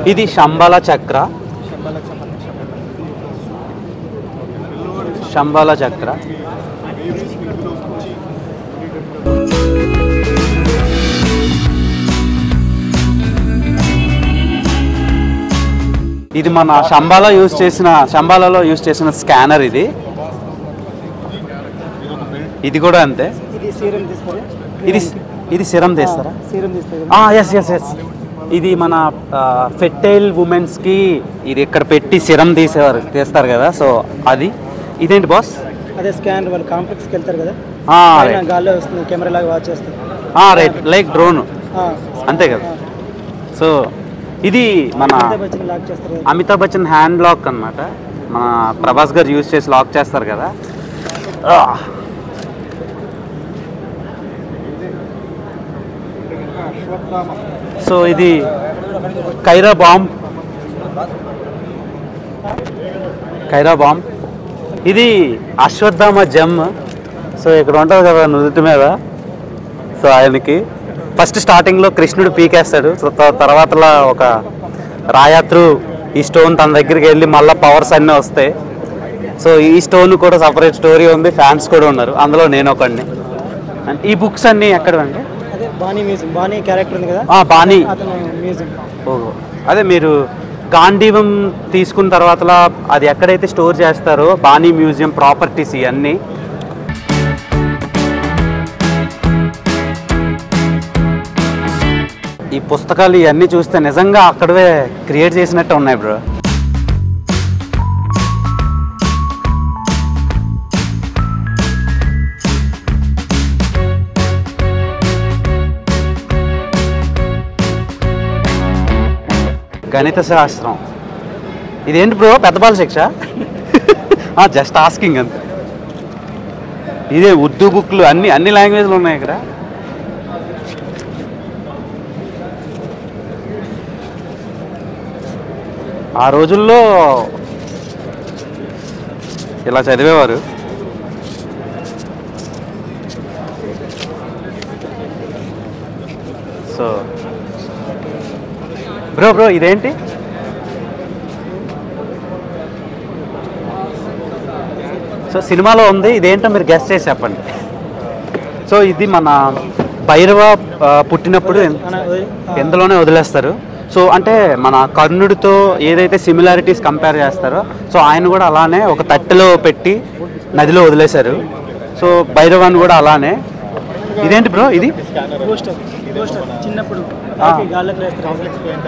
ఇది శంబల చక్ర. శంబల చక్ర ఇది మన శంబాలలో యూజ్ చేసిన స్కానర్. ఇది కూడా అంతే. ఇది సిరం తీస్తారా? Yes yes yes. ఇది మన ఫెర్టైల్ ఉమెన్స్కి ఇది ఇక్కడ పెట్టి సిరం తీస్తారు కదా, సో అది. ఇదేంటి బాస్? అదే స్కానర్. వాళ్ళు కాంప్లెక్స్కి వెళ్తారు కదా, గాల్లో వస్తుంది, కెమెరా లాగా వాచ్ చేస్తారు. రైట్, లైక్ డ్రోన్ అంతే కదా. సో ఇది మన అమితాబ్ బచ్చన్ హ్యాండ్ లాక్ అన్నమాట. మన ప్రభాస్ గారు యూజ్ చేసి లాక్ చేస్తారు కదా. సో ఇది కైరా బాంబ్. ఇది అశ్వత్థామ జమ్. సో ఇక్కడ ఉంటుంది కదా నుదుటి మీద. సో ఆయనకి ఫస్ట్ స్టార్టింగ్లో కృష్ణుడు పీకేస్తాడు, తర్వాతలా ఒక రాయాత్రు ఈ స్టోన్ తన దగ్గరికి వెళ్ళి మళ్ళీ పవర్స్ అన్నీ వస్తాయి. సో ఈ స్టోన్ కూడా సపరేట్ స్టోరీ ఉంది, ఫ్యాన్స్ కూడా ఉన్నారు, అందులో నేను ఒకడిని. అండ్ ఈ బుక్స్ అన్నీ ఎక్కడవండి? బానీ క్యారెక్టర్ ఉంది కదా, బానీ. మ్యూజియం. అదే మీరు గాంధీవం తీసుకున్న తర్వాత అది ఎక్కడైతే స్టోర్ చేస్తారో బానీ మ్యూజియం ప్రాపర్టీస్ ఇవన్నీ. ఈ పుస్తకాలు ఇవన్నీ చూస్తే నిజంగా అక్కడే క్రియేట్ చేసినట్టు ఉన్నాయి బ్రో. గణిత శాస్త్రం. ఇదేంటి బ్రో, పెద్ద బాల శిక్ష? జస్ట్ ఆస్కింగ్ అంతే. ఇదే ఉర్దూ బుక్లు, అన్ని లాంగ్వేజ్లు ఉన్నాయి ఇక్కడ. ఆ రోజుల్లో ఇలా చదివేవారు. సో బ్రో ఇదేంటి? సో సినిమాలో ఉంది, ఇదేంటో మీరు గెస్ చేసి చెప్పండి. సో ఇది మన భైరవ పుట్టినప్పుడు ఎందులోనే వదిలేస్తారు. సో అంటే మన కర్ణుడితో ఏదైతే సిమిలారిటీస్ కంపేర్ చేస్తారో, సో ఆయన కూడా అలానే ఒక తట్టెలో పెట్టి నదిలో వదిలేశారు. సో భైరవాన్ని కూడా అలానే. ఇదేంటి బ్రో? ఇది చిన్నప్పుడు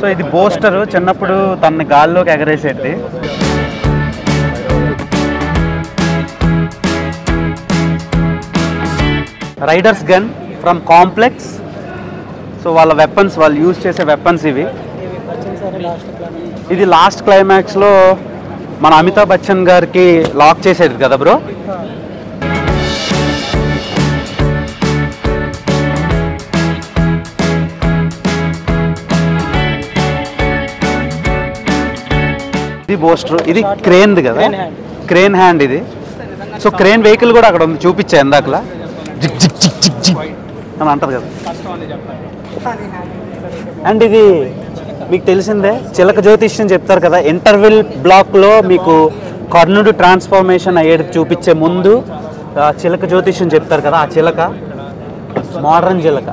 సో ఇది బోస్టర్, చిన్నప్పుడు తన గాల్లోకి ఎగరేసేది. Riders gun from complex. So వాళ్ళ వెపన్స్, వాళ్ళు యూజ్ చేసే వెపన్స్ ఇవి. ఇది లాస్ట్ క్లైమాక్స్లో మన అమితాబ్ బచ్చన్ గారికి లాక్ చేసేది కదా బ్రో. ఇది బోస్టర్. ఇది క్రేన్ది కదా, క్రేన్ హ్యాండ్ ఇది. సో క్రేన్ వెహికల్ కూడా అక్కడ ఉంది, చూపించా ఇందాకలా. జిగ్ జిగ్ జిగ్ జిగ్ జిగ్ అని అంటారు కదా. అండ్ ఇది మీకు తెలిసిందే, చిలక జ్యోతిష్యం చెప్తారు కదా, ఇంటర్వెల్ బ్లాక్లో మీకు కర్ణుడు ట్రాన్స్ఫర్మేషన్ అయ్యేది చూపించే ముందు చిలక జ్యోతిష్యం చెప్తారు కదా, ఆ చిలక మోడర్న్ చిలక.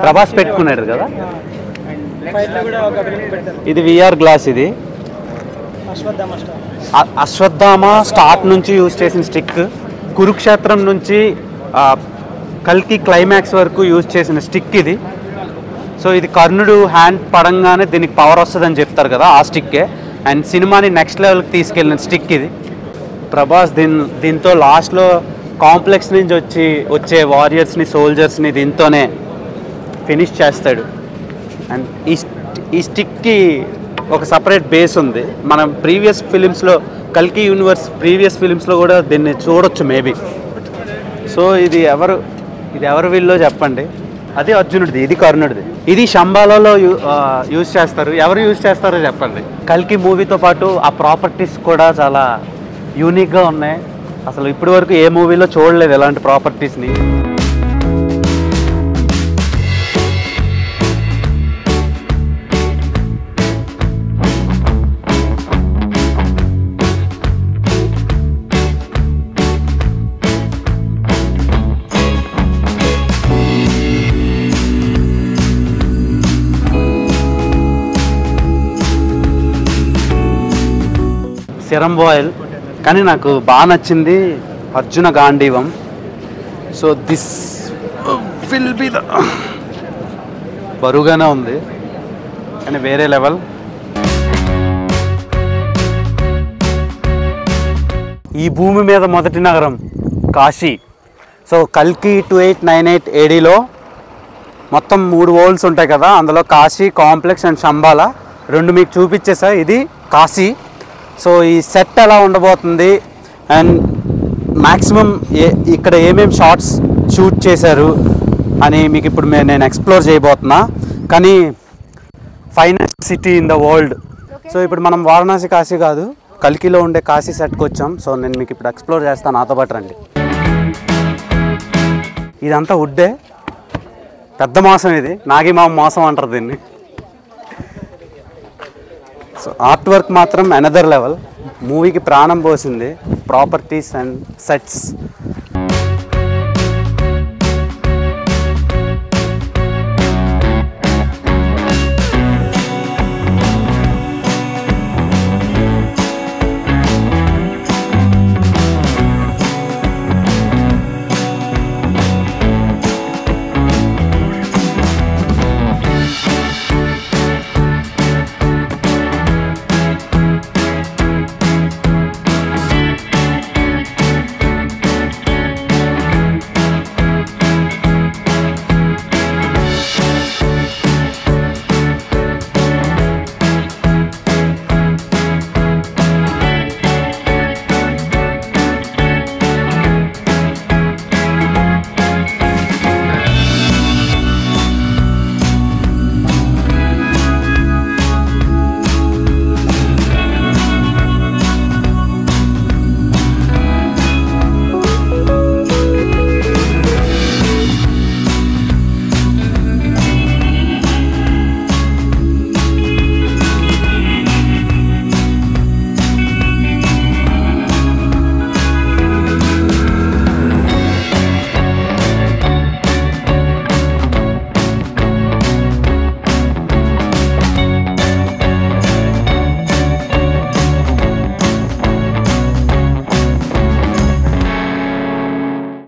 ప్రభాస్ పెట్టుకున్నాడు కదా. ఇది విఆర్ గ్లాస్. ఇది అశ్వత్థామ స్టార్ట్ నుంచి యూజ్ చేసిన స్టిక్. కురుక్షేత్రం నుంచి కల్కి క్లైమాక్స్ వరకు యూజ్ చేసిన స్టిక్ ఇది. సో ఇది కర్ణుడు హ్యాండ్ పడంగానే దీనికి పవర్ వస్తుందని చెప్తారు కదా, ఆ స్టిక్కే. అండ్ సినిమాని నెక్స్ట్ లెవెల్కి తీసుకెళ్ళిన స్టిక్ ఇది. ప్రభాస్ దీంతో లాస్ట్లో కాంప్లెక్స్ నుంచి వచ్చే వారియర్స్ని, సోల్జర్స్ని దీంతోనే ఫినిష్ చేస్తాడు. అండ్ ఈ స్టిక్కి ఒక సపరేట్ బేస్ ఉంది. మనం ప్రీవియస్ ఫిలిమ్స్లో, కల్కి యూనివర్స్ ప్రీవియస్ ఫిలిమ్స్లో కూడా దీన్ని చూడొచ్చు మేబీ. సో ఇది ఎవరు వీళ్ళో చెప్పండి. అది అర్జునుడిది, ఇది కర్ణుడిది. ఇది శంబాలలో యూజ్ చేస్తారు. ఎవరు యూజ్ చేస్తారో చెప్పండి. కల్కి మూవీతో పాటు ఆ ప్రాపర్టీస్ కూడా చాలా యూనిక్గా ఉన్నాయి. అసలు ఇప్పటి వరకు ఏ మూవీలో చూడలేదు ఎలాంటి ప్రాపర్టీస్ని. శరంబాయిల్, కానీ నాకు బాగా నచ్చింది అర్జున గాంధీవం. So this will be the బరువుగానే ఉంది కానీ వేరే లెవెల్. ఈ భూమి మీద మొదటి నగరం కాశీ. సో కల్కి 2898 ADలో మొత్తం 3 వరల్డ్స్ ఉంటాయి కదా, అందులో కాశీ, కాంప్లెక్స్ అండ్ శంబాలా 2 మీకు చూపించేసా. ఇది కాశీ. సో ఈ సెట్ ఎలా ఉండబోతుంది అండ్ మ్యాక్సిమం ఇక్కడ ఏమేమి షార్ట్స్ షూట్ చేశారు అని మీకు ఇప్పుడు నేను ఎక్స్ప్లోర్ చేయబోతున్నా. కానీ finest city in the world. So ఇప్పుడు మనం వారణాసి కాశీ కాదు, కల్కిలో ఉండే కాశీ సెట్కి వచ్చాం. సో నేను మీకు ఇప్పుడు ఎక్స్ప్లోర్ చేస్తాను, నాతో పాటు రండి. ఇదంతా వుడ్డే, పెద్ద మాసం ఇది, నాగిమామ మాసం అంటారు దీన్ని. సో ఆర్ట్ వర్క్ మాత్రం అనదర్ లెవెల్. మూవీకి ప్రాణం పోసింది ప్రాపర్టీస్ అండ్ సెట్స్.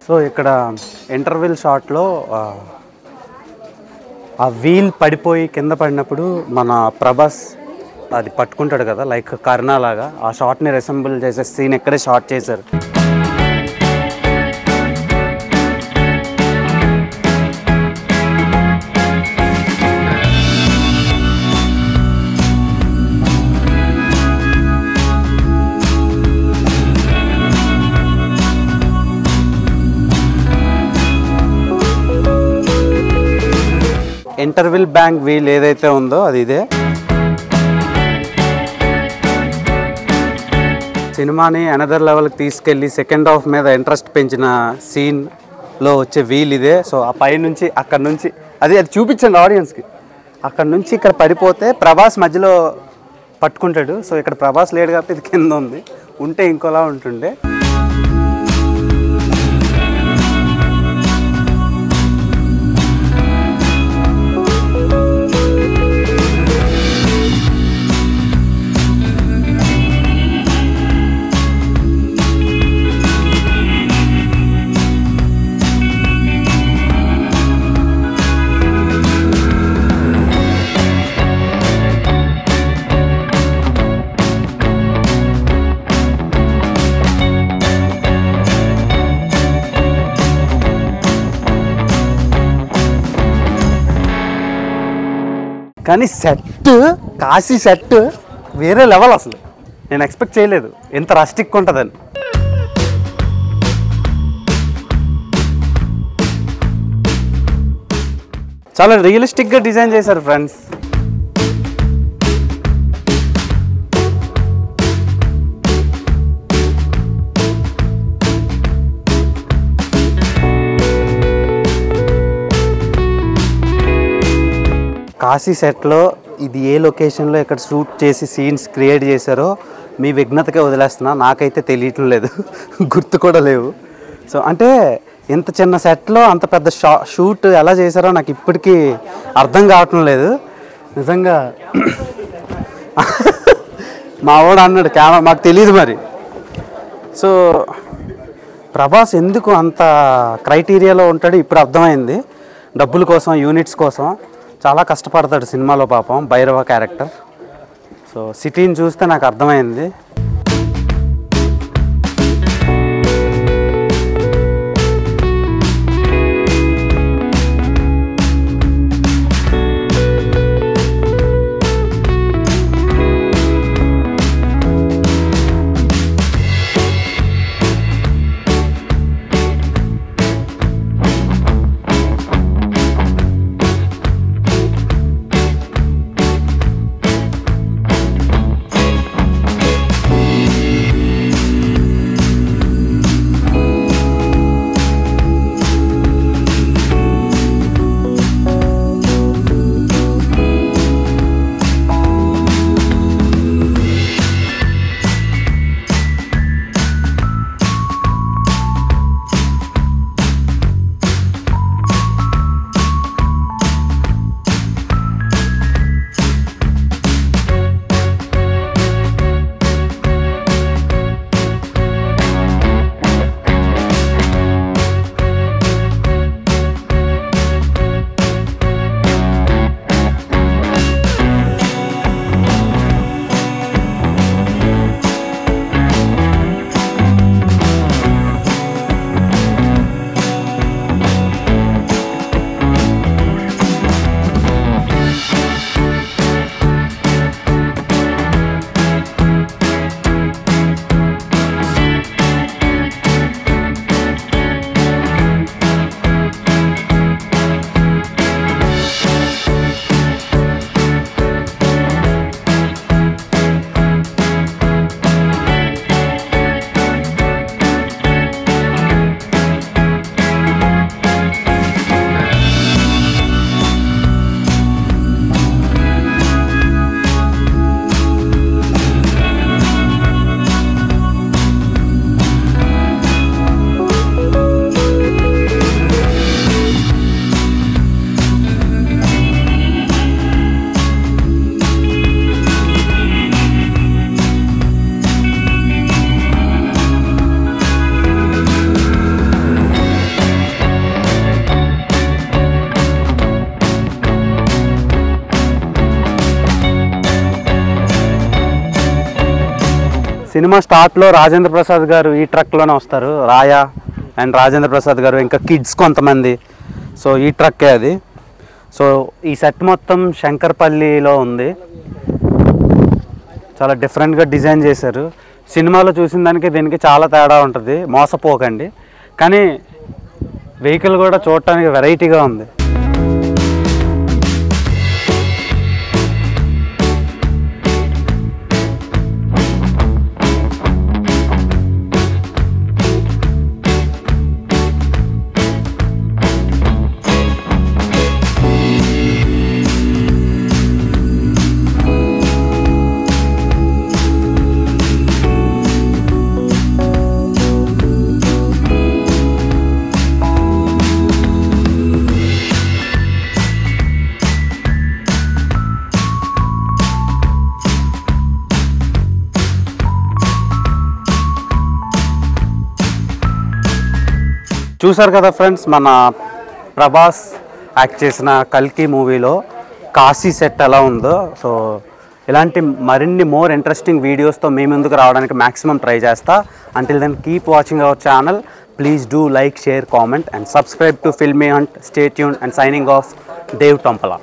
సో ఇక్కడ ఇంటర్వెల్ షాట్లో ఆ వీల్ పడిపోయి కింద పడినప్పుడు మన ప్రభాస్ అది పట్టుకుంటాడు కదా, లైక్ కర్ణాలాగా. ఆ షాట్ని రిసెంబుల్ చేసే సీన్ ఇక్కడే షాట్ చేశారు. ఇంటర్వెల్ బ్యాంక్ వీల్ ఏదైతే ఉందో అది ఇదే. సినిమాని అనదర్ లెవెల్కి తీసుకెళ్ళి సెకండ్ హాఫ్ మీద ఇంట్రెస్ట్ పెంచిన సీన్లో వచ్చే వీల్ ఇదే. సో ఆ పై నుంచి అక్కడ నుంచి అది చూపించండి ఆడియన్స్కి. అక్కడ నుంచి ఇక్కడ పడిపోతే ప్రభాస్ మధ్యలో పట్టుకుంటాడు. సో ఇక్కడ ప్రభాస్ లేడు కాబట్టి ఇది కింద ఉంది, ఉంటే ఇంకోలా ఉంటుండే. కానీ సెట్, కాశీ సెట్ వేరే లెవెల్. అసలు నేను ఎక్స్పెక్ట్ చేయలేదు ఎంత రస్టిక్ ఉంటుందని. చాలా రియలిస్టిక్గా డిజైన్ చేశారు ఫ్రెండ్స్. కాశీ సెట్లో ఇది ఏ లొకేషన్లో ఇక్కడ షూట్ చేసి సీన్స్ క్రియేట్ చేశారో మీ విఘ్నతకే వదిలేస్తున్నా, నాకైతే తెలియటం లేదు, గుర్తు కూడా లేవు. సో అంటే ఇంత చిన్న సెట్లో అంత పెద్ద షూట్ ఎలా చేశారో నాకు ఇప్పటికీ అర్థం కావటం లేదు నిజంగా. మా వాడు అన్నాడు కెమెరా, మాకు తెలియదు మరి. సో ప్రభాస్ ఎందుకు అంత క్రైటీరియాలో ఉంటాడు ఇప్పుడు అర్థమైంది. డబ్బుల కోసం, యూనిట్స్ కోసం చాలా కష్టపడతాడు సినిమాలో పాపం భైరవ క్యారెక్టర్. సో సిటీని చూస్తే నాకు అర్థమైంది. సినిమా స్టార్ట్లో రాజేంద్ర ప్రసాద్ గారు ఈ ట్రక్లోనే వస్తారు, రాయా అండ్ రాజేంద్ర ప్రసాద్ గారు ఇంకా కిడ్స్ కొంతమంది. సో ఈ ట్రక్కే అది. సో ఈ సెట్ మొత్తం శంకర్పల్లిలో ఉంది, చాలా డిఫరెంట్గా డిజైన్ చేశారు. సినిమాలో చూసిన దానికి దీనికి చాలా తేడా ఉంటుంది, మోసపోకండి. కానీ వెహికల్ కూడా చూడటానికి వెరైటీగా ఉంది. చూసారు కదా ఫ్రెండ్స్, మన ప్రభాస్ యాక్ట్ చేసిన కల్కి మూవీలో కాశీ సెట్ ఎలా ఉందో. సో ఇలాంటి మరిన్ని మోర్ ఇంట్రెస్టింగ్ వీడియోస్తో మీ ముందుకు రావడానికి మ్యాక్సిమం ట్రై చేస్తా. Until then keep watching our channel. Please do like, share, comment and subscribe to Filmy Hunt. Stay tuned and signing off, Dev Tampala.